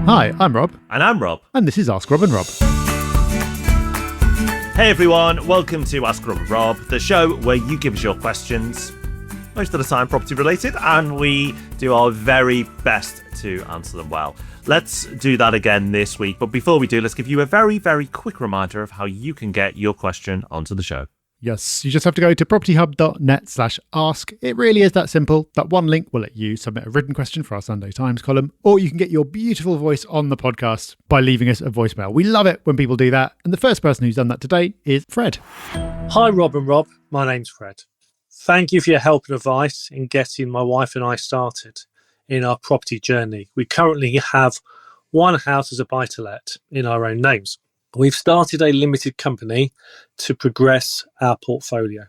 Hi, I'm Rob. And I'm Rob. And this is Ask Rob and Rob. Hey everyone, welcome to Ask Rob and Rob, the show where you give us your questions, most of the time property related, and we do our very best to answer them well. Let's do that again this week, but before we do, let's give you a very, very quick reminder of how you can get your question onto the show. Yes, you just have to go to propertyhub.net/ask. It really is that simple. That one link will let you submit a written question for our Sunday Times column, or you can get your beautiful voice on the podcast by leaving us a voicemail. We love it when people do that. And the first person who's done that today is Fred. Hi, Rob and Rob. My name's Fred. Thank you for your help and advice in getting my wife and I started in our property journey. We currently have one house as a buy-to-let in our own names. We've started a limited company to progress our portfolio.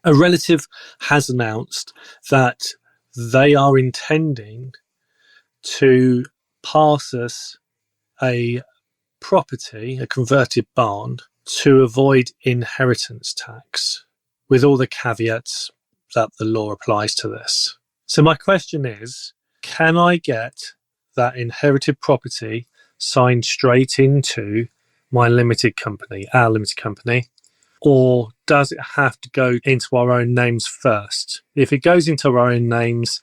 A relative has announced that they are intending to pass us a property, a converted barn, to avoid inheritance tax, with all the caveats that the law applies to this. So my question is, can I get that inherited property signed straight into my limited company, our limited company, or does it have to go into our own names first? If it goes into our own names,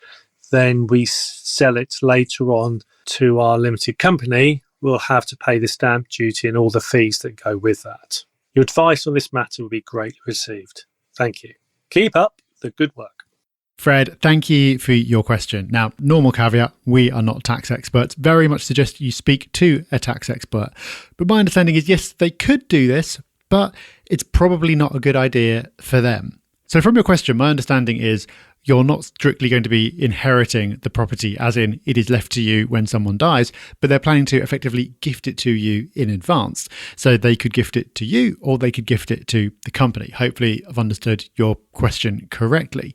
then we sell it later on to our limited company. We'll have to pay the stamp duty and all the fees that go with that. Your advice on this matter would be greatly received. Thank you. Keep up the good work. Fred, thank you for your question. Now, normal caveat, we are not tax experts. Very much suggest you speak to a tax expert. But my understanding is, yes, they could do this, but it's probably not a good idea for them. So from your question, my understanding is you're not strictly going to be inheriting the property, as in it is left to you when someone dies, but they're planning to effectively gift it to you in advance. So they could gift it to you or they could gift it to the company. Hopefully I've understood your question correctly.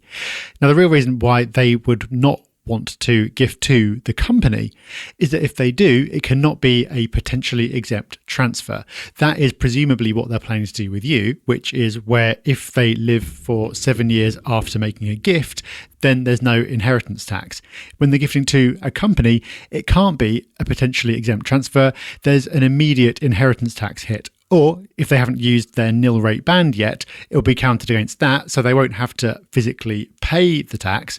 Now, the real reason why they would not want to gift to the company is that if they do, it cannot be a potentially exempt transfer. That is presumably what they're planning to do with you, which is where if they live for 7 years after making a gift, then there's no inheritance tax. When they're gifting to a company, it can't be a potentially exempt transfer. There's an immediate inheritance tax hit. Or if they haven't used their nil rate band yet, it'll be counted against that, so they won't have to physically pay the tax,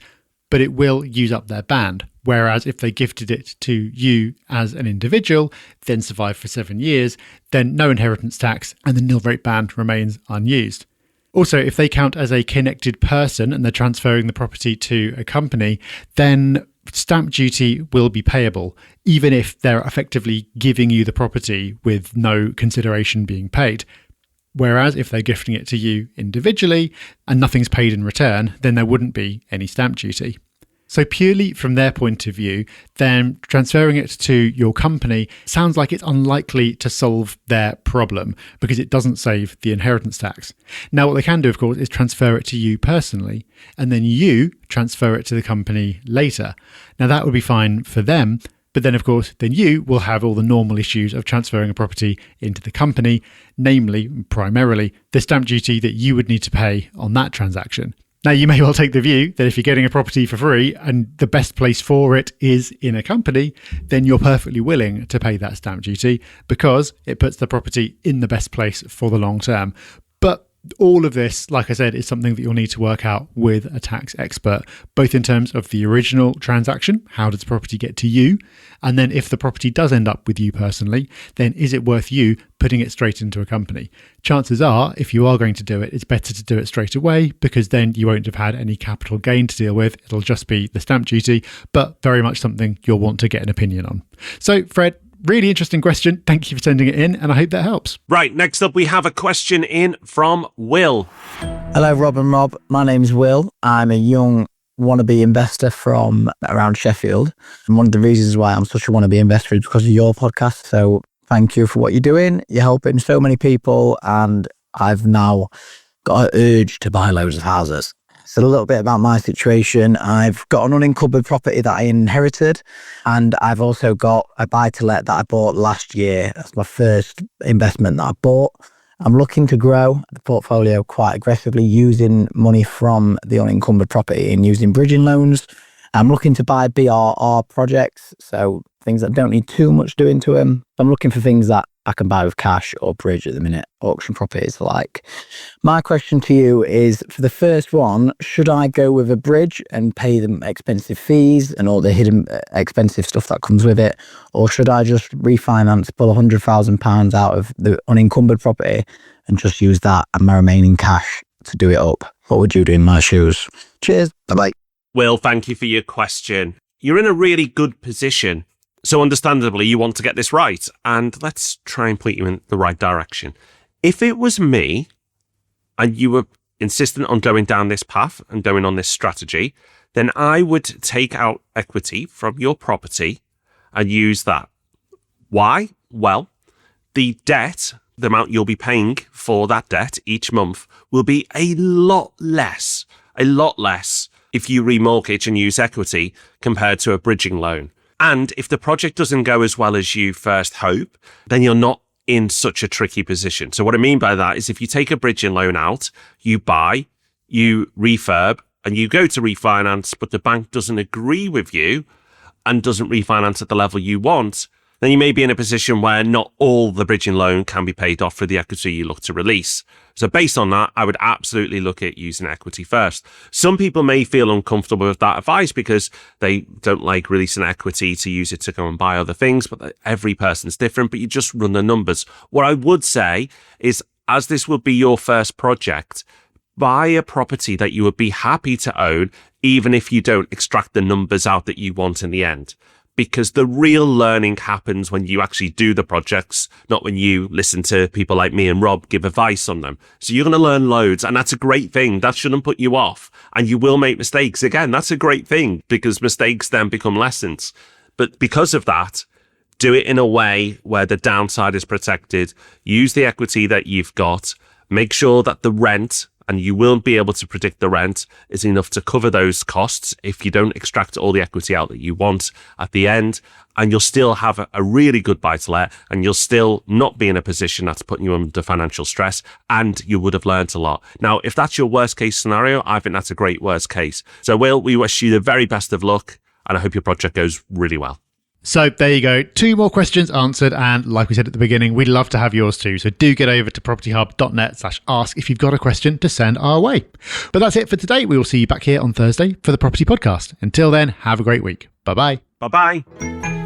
but it will use up their band. Whereas if they gifted it to you as an individual, then survive for 7 years, then no inheritance tax and the nil rate band remains unused. Also, if they count as a connected person and they're transferring the property to a company, then stamp duty will be payable, even if they're effectively giving you the property with no consideration being paid. Whereas if they're gifting it to you individually and nothing's paid in return, then there wouldn't be any stamp duty. So purely from their point of view, then transferring it to your company sounds like it's unlikely to solve their problem because it doesn't save the inheritance tax. Now, what they can do, of course, is transfer it to you personally, and then you transfer it to the company later. Now, that would be fine for them. But then, of course, then you will have all the normal issues of transferring a property into the company, namely, primarily, the stamp duty that you would need to pay on that transaction. Now, you may well take the view that if you're getting a property for free and the best place for it is in a company, then you're perfectly willing to pay that stamp duty because it puts the property in the best place for the long term. But all of this, like I said, is something that you'll need to work out with a tax expert, both in terms of the original transaction, how does the property get to you? And then if the property does end up with you personally, then is it worth you putting it straight into a company? Chances are, if you are going to do it, it's better to do it straight away because then you won't have had any capital gain to deal with. It'll just be the stamp duty, but very much something you'll want to get an opinion on. So, Fred, really interesting question. Thank you for sending it in, and I hope that helps. Right, next up we have a question in from Will. Hello, Rob and Rob. My name's Will. I'm a young wannabe investor from around Sheffield. And one of the reasons why I'm such a wannabe investor is because of your podcast. So thank you for what you're doing. You're helping so many people, and I've now got an urge to buy loads of houses. So a little bit about my situation. I've got an unencumbered property that I inherited, and I've also got a buy-to-let that I bought last year. That's my first investment that I bought. I'm looking to grow the portfolio quite aggressively using money from the unencumbered property and using bridging loans. I'm looking to buy BRR projects, so things that don't need too much doing to them. I'm looking for things that I can buy with cash or bridge at the minute, auction properties like. My question to you is, for the first one, should I go with a bridge and pay them expensive fees and all the hidden expensive stuff that comes with it? Or should I just refinance, pull £100,000 out of the unencumbered property and just use that and my remaining cash to do it up? What would you do in my shoes? Cheers. Bye-bye. Will, thank you for your question. You're in a really good position. So understandably, you want to get this right. And let's try and point you in the right direction. If it was me and you were insistent on going down this path and going on this strategy, then I would take out equity from your property and use that. Why? Well, the debt, the amount you'll be paying for that debt each month will be a lot less if you remortgage and use equity compared to a bridging loan. And if the project doesn't go as well as you first hope, then you're not in such a tricky position. So what I mean by that is if you take a bridging loan out, you buy, you refurb, and you go to refinance, but the bank doesn't agree with you and doesn't refinance at the level you want, then you may be in a position where not all the bridging loan can be paid off for the equity you look to release. So based on that, I would absolutely look at using equity first. Some people may feel uncomfortable with that advice because they don't like releasing equity to use it to go and buy other things, but every person's different, but you just run the numbers. What I would say is, as this would be your first project, buy a property that you would be happy to own, even if you don't extract the numbers out that you want in the end. Because the real learning happens when you actually do the projects, not when you listen to people like me and Rob give advice on them. So you're going to learn loads, and that's a great thing. That shouldn't put you off. And you will make mistakes. Again, that's a great thing because mistakes then become lessons. But because of that, do it in a way where the downside is protected. Use the equity that you've got. Make sure that the rent, and you won't be able to predict the rent, is enough to cover those costs if you don't extract all the equity out that you want at the end. And you'll still have a really good buy-to-let, and you'll still not be in a position that's putting you under financial stress, and you would have learned a lot. Now, if that's your worst case scenario, I think that's a great worst case. So Will, we wish you the very best of luck, and I hope your project goes really well. So there you go. 2 more questions answered. And like we said at the beginning, we'd love to have yours too. So do get over to propertyhub.net/ask if you've got a question to send our way. But that's it for today. We will see you back here on Thursday for the Property Podcast. Until then, have a great week. Bye-bye. Bye-bye.